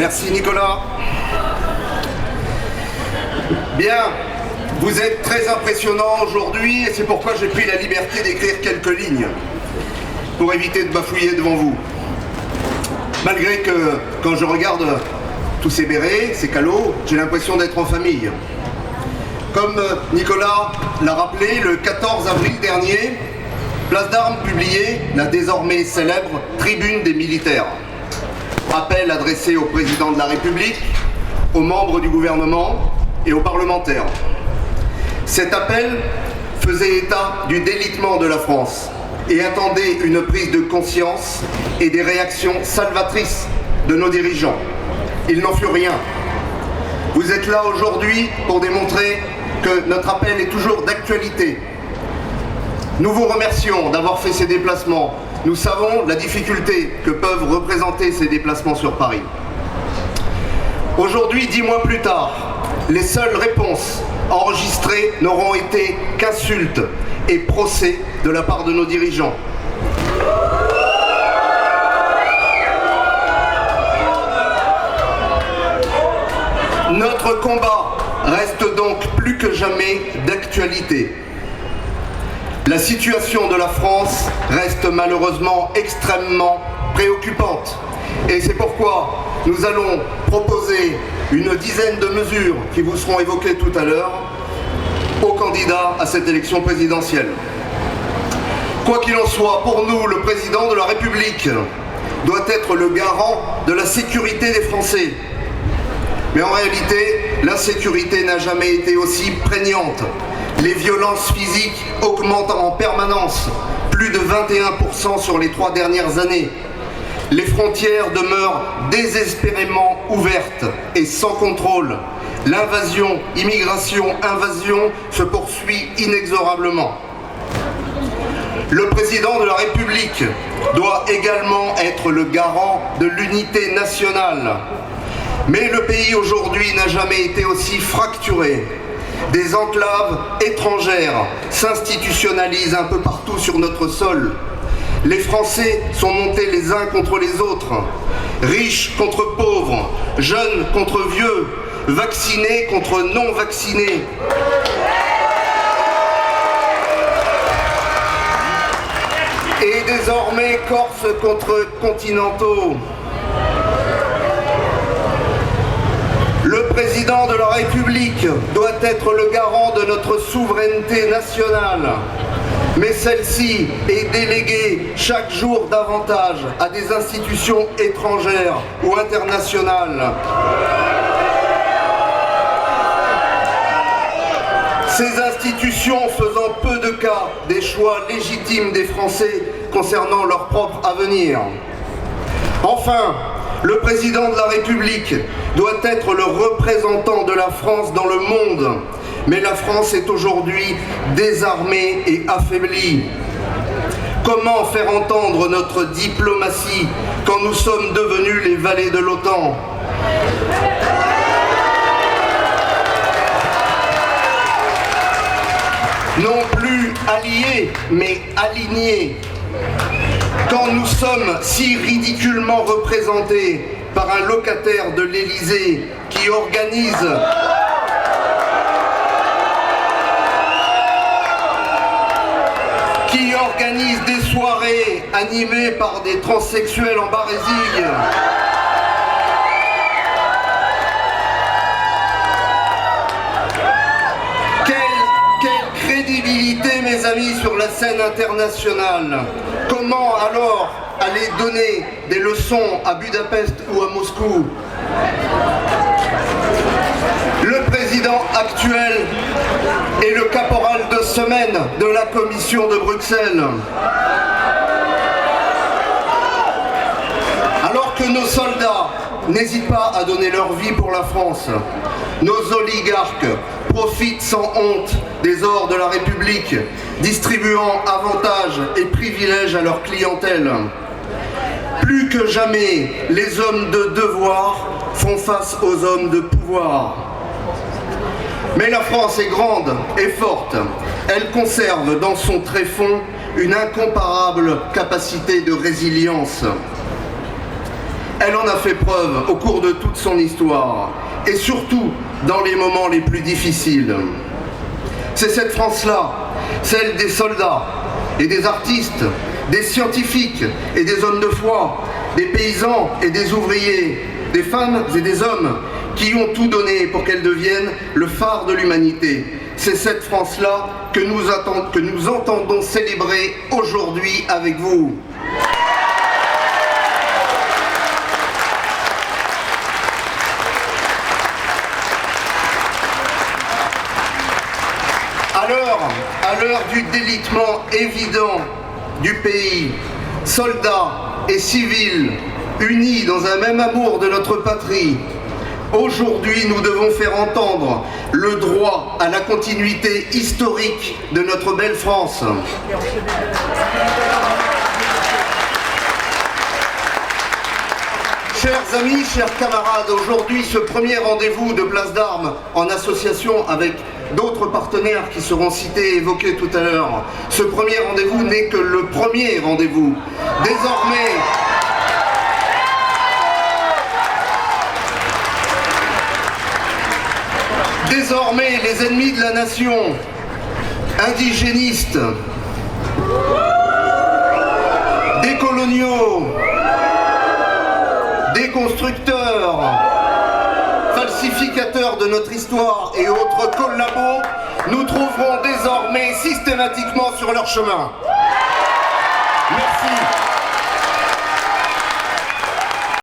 Merci Nicolas. Bien, vous êtes très impressionnant aujourd'hui et c'est pourquoi j'ai pris la liberté d'écrire quelques lignes pour éviter de bafouiller devant vous. Malgré que quand je regarde tous ces bérets, ces calots, j'ai l'impression d'être en famille. Comme Nicolas l'a rappelé, le 14 avril dernier, Place d'Armes publiait la désormais célèbre Tribune des militaires. Appel adressé au président de la République, aux membres du gouvernement et aux parlementaires. Cet appel faisait état du délitement de la France et attendait une prise de conscience et des réactions salvatrices de nos dirigeants. Il n'en fut rien. Vous êtes là aujourd'hui pour démontrer que notre appel est toujours d'actualité. Nous vous remercions d'avoir fait ces déplacements. Nous savons la difficulté que peuvent représenter ces déplacements sur Paris. Aujourd'hui, 10 mois plus tard, les seules réponses enregistrées n'auront été qu'insultes et procès de la part de nos dirigeants. Notre combat reste donc plus que jamais d'actualité. La situation de la France reste malheureusement extrêmement préoccupante. Et c'est pourquoi nous allons proposer une dizaine de mesures qui vous seront évoquées tout à l'heure aux candidats à cette élection présidentielle. Quoi qu'il en soit, pour nous, le président de la République doit être le garant de la sécurité des Français. Mais en réalité, l'insécurité n'a jamais été aussi prégnante. Les violences physiques augmentent en permanence, plus de 21% sur les 3 dernières années. Les frontières demeurent désespérément ouvertes et sans contrôle. L'invasion, immigration-invasion se poursuit inexorablement. Le président de la République doit également être le garant de l'unité nationale. Mais le pays aujourd'hui n'a jamais été aussi fracturé. Des enclaves étrangères s'institutionnalisent un peu partout sur notre sol. Les Français sont montés les uns contre les autres, riches contre pauvres, jeunes contre vieux, vaccinés contre non vaccinés. Et désormais Corses contre continentaux. Le président de la République doit être le garant de notre souveraineté nationale. Mais celle-ci est déléguée chaque jour davantage à des institutions étrangères ou internationales. Ces institutions faisant peu de cas des choix légitimes des Français concernant leur propre avenir. Enfin, le président de la République doit être le représentant de la France dans le monde. Mais la France est aujourd'hui désarmée et affaiblie. Comment faire entendre notre diplomatie quand nous sommes devenus les valets de l'OTAN ? Non plus alliés, mais alignés. Quand nous sommes si ridiculement représentés par un locataire de l'Élysée qui organise des soirées animées par des transsexuels en Barésille. Quelle crédibilité, mes amis, sur la scène internationale. Comment alors aller donner des leçons à Budapest ou à Moscou? Le président actuel est le caporal de semaine de la Commission de Bruxelles. Alors que nos soldats n'hésitent pas à donner leur vie pour la France, nos oligarques profitent sans honte des ors de la République, distribuant avantages et privilèges à leur clientèle. Plus que jamais, les hommes de devoir font face aux hommes de pouvoir. Mais la France est grande et forte. Elle conserve dans son tréfonds une incomparable capacité de résilience. Elle en a fait preuve au cours de toute son histoire, et surtout dans les moments les plus difficiles. C'est cette France-là, celle des soldats et des artistes, des scientifiques et des hommes de foi, des paysans et des ouvriers, des femmes et des hommes qui ont tout donné pour qu'elle devienne le phare de l'humanité. C'est cette France-là que nous entendons célébrer aujourd'hui avec vous. À l'heure du délitement évident du pays, soldats et civils unis dans un même amour de notre patrie, aujourd'hui nous devons faire entendre le droit à la continuité historique de notre belle France. Chers amis, chers camarades, aujourd'hui ce premier rendez-vous de Place d'Armes en association avec d'autres partenaires qui seront cités et évoqués tout à l'heure, ce premier rendez-vous n'est que le premier rendez-vous. Désormais, les ennemis de la nation, indigénistes, décoloniaux, déconstructeurs, falsificateurs de notre histoire et autres collabos, nous trouverons désormais systématiquement sur leur chemin.